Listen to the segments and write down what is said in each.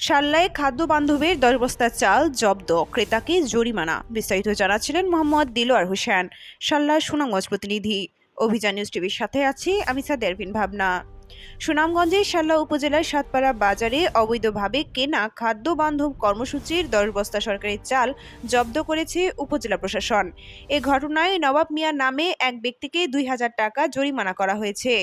শাল্লায় খাদ্য বান্ধবের 10 বস্তা চাল জব্দ, ক্রেতাকে জরিমানা। বিস্তারিত জানাচ্ছিলেন মোহাম্মদ দিলওয়ার হোসেন, শাল্লা সুনামগঞ্জ প্রতিনিধি। অভিযান নিউজ টিভির সাথে আছি আমি সাদেরভিন ভাবনা। সুনামগঞ্জের শাল্লা উপজেলার সাতপাড়া বাজারে অবৈধভাবে কেনা খাদ্য বান্ধব কর্মসূচির 10 বস্তা সরকারি চাল জব্দ করেছে উপজেলা প্রশাসন। এ ঘটনায় নবাব মিয়া নামে এক ব্যক্তিকে 2000 টাকা জরিমানা করা হয়েছে।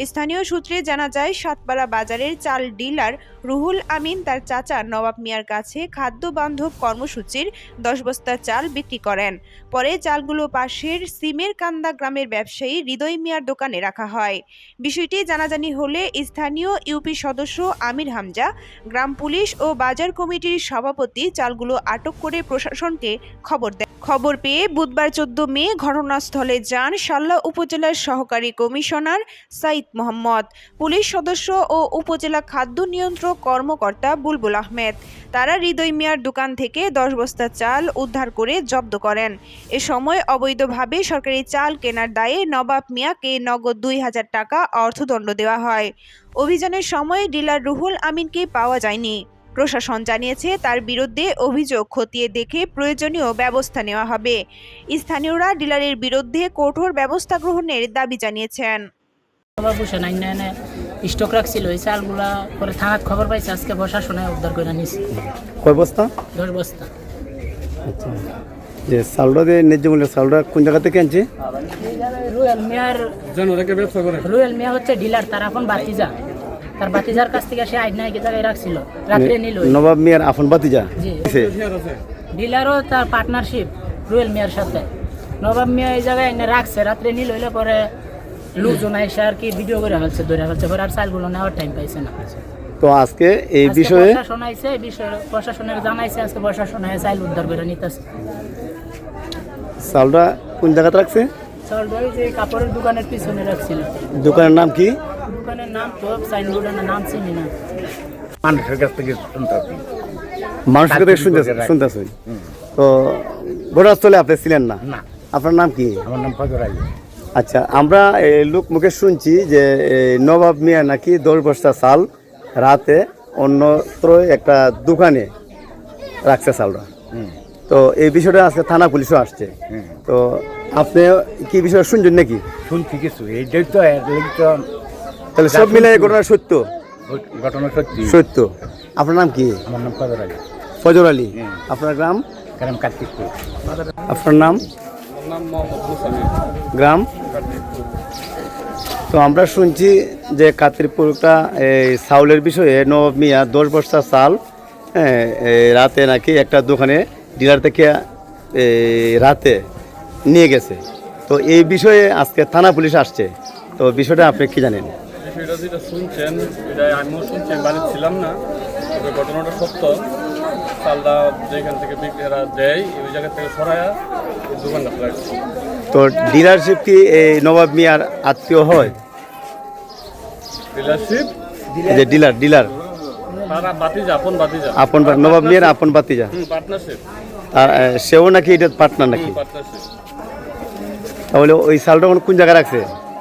স্থানীয় সূত্রে জানা যায়, সাতপাড়া বাজারের চাল ডিলার রুহুল আমিন তার চাচা নবাব মিয়ার কাছে খাদ্য বান্ধব কর্মসূচির 10 বস্তা চাল বিক্রি করেন। পরে চালগুলো পাশের সিমের কান্দা গ্রামের ব্যবসায়ী হৃদয় মিয়ার দোকানে রাখা হয়। বিষয়টি জানাজানি হলে স্থানীয় ইউপি সদস্য আমির হামজা, গ্রাম পুলিশ ও বাজার কমিটির সভাপতি চালগুলো আটক করে প্রশাসনকে খবর দেন। খবর পেয়ে বুধবার 14 মে ঘটনাস্থলে যান শাল্লা উপজেলার সহকারী কমিশনার সাইদ মোহাম্মদ, পুলিশ সদস্য ও উপজেলা খাদ্য নিয়ন্ত্রক কর্মকর্তা বুলবুল আহমেদ। তারা হৃদয় মিয়ার দোকান থেকে 10 বস্তা চাল উদ্ধার করে জব্দ করেন। এ সময় অবৈধভাবে সরকারি চাল কেনার দায়ে নবাব মিয়াকে নগদ 2000 টাকা অর্থদণ্ড দেওয়া হয়। অভিযানের সময় ডিলার রুহুল আমিনকে পাওয়া যায়নি। প্রশাসন জানিয়েছে, তার বিরুদ্ধে অভিযোগ খতিয়ে দেখে প্রয়োজনীয় ব্যবস্থা নেওয়া হবে। স্থানীয়রা ডিলারের বিরুদ্ধে কঠোর ব্যবস্থা গ্রহণের দাবি জানিয়েছেন। স্টক রাখছিল এই চালগুলা, পরে থানাত খবর পাইছে, আজকে প্রশাসনে উদ্ধার করে নিয়েছে। কয় বস্তা? 10 বস্তা। আচ্ছা, যে চালটা যে ন্যায্য মূল্যের চালটা কোন জায়গা থেকে আনছে? রুয়েল মিয়া হচ্ছে ডিলার, তার এখন বাতিজা, তার বাতিজার কাছ থেকে সে আইন নাকি জায়গায় রাখছিল, রাত্রে নিল। নবাব মিয়ার আপন বাতিজা? জি, ডিলারও তার পার্টনারশিপ রুয়েল মিয়ার সাথে। নবাব মিয়া এই জায়গায় এনে রাখছে, রাত্রে নিল, হইলে পরে লোকজন এসে আর কি ভিডিও করে ফেলছে, ধরে ফেলছে, পরে আর চালগুলো নেওয়ার টাইম পাইছে না। তো আজকে এই বিষয়ে প্রশাসন আইছে, এই বিষয়ে প্রশাসনের জানাইছে, আজকে প্রশাসন চাল উদ্ধার করে নিতেছে। চালটা কোন জায়গাতে রাখছে? চালটা ওই যে কাপড়ের দোকানের পিছনে রাখছিল। দোকানের নাম কি? দোকানের নাম তো সাইনবোর্ডের নাম চিনি না। মানুষের কাছ থেকে শুনতেছেন। তো ঘটনাস্থলে আপনি ছিলেন না? আপনার নাম কি? আমার নাম ফজর আলী। আচ্ছা, আমরা লোক মুখে শুনছি যে নবাব মিয়া নাকি 10 বস্তা চাল রাতে অন্যত্র একটা দোকানে রাখছে চালটা। তো এই বিষয়টা আজকে থানা পুলিশও আসছে। তো আপনি কি বিষয় শুনছেন নাকি? শুনছি কিছু, এইটাই তো তাহলে সব মিলে ঘটনা সত্য? ঘটনা সত্যি সত্য। আপনার নাম কি? আমার নাম ফজর আলী। ফজর আলী। আপনার গ্রাম? গ্রাম কার্তিকপুর। আপনার নাম? গ্রাম? তো আমরা শুনছি যে কাতিরপুরটা এই চাউলের বিষয়ে নবাব মিয়া 10 বস্তা চাল রাতে নাকি একটা দোকানে ডিলার থেকে রাতে নিয়ে গেছে। তো এই বিষয়ে আজকে থানা পুলিশ আসছে। তো বিষয়টা আপনি কি জানেন? বিষয়টা যেটা শুনছেন, এটা আমিও শুনছি, আমি বাড়িতে ছিলাম না, তবে ঘটনাটা সত্য। চালটা যেখান থেকে বিক্রেতারা দেয় ওই জায়গা থেকে সরাইয়া দোকানটা রাখছে। তো ডিলারশিপ কি এই নবাব মিয়ার আত্মীয় হয়? ডিলারশিপ যে ডিলার তারা বাতিজা, আপন নবাব মিয়ার আপন বাতিজা। পার্টনারশিপ। আর সেও নাকি এটা পার্টনার নাকি? পার্টনারশিপ। তাহলে ওই চালটা কোন জায়গায় রাখছে?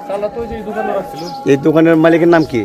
চালটা তো ওই যে দোকানে রাখছিল। এই দোকানের মালিকের নাম কি?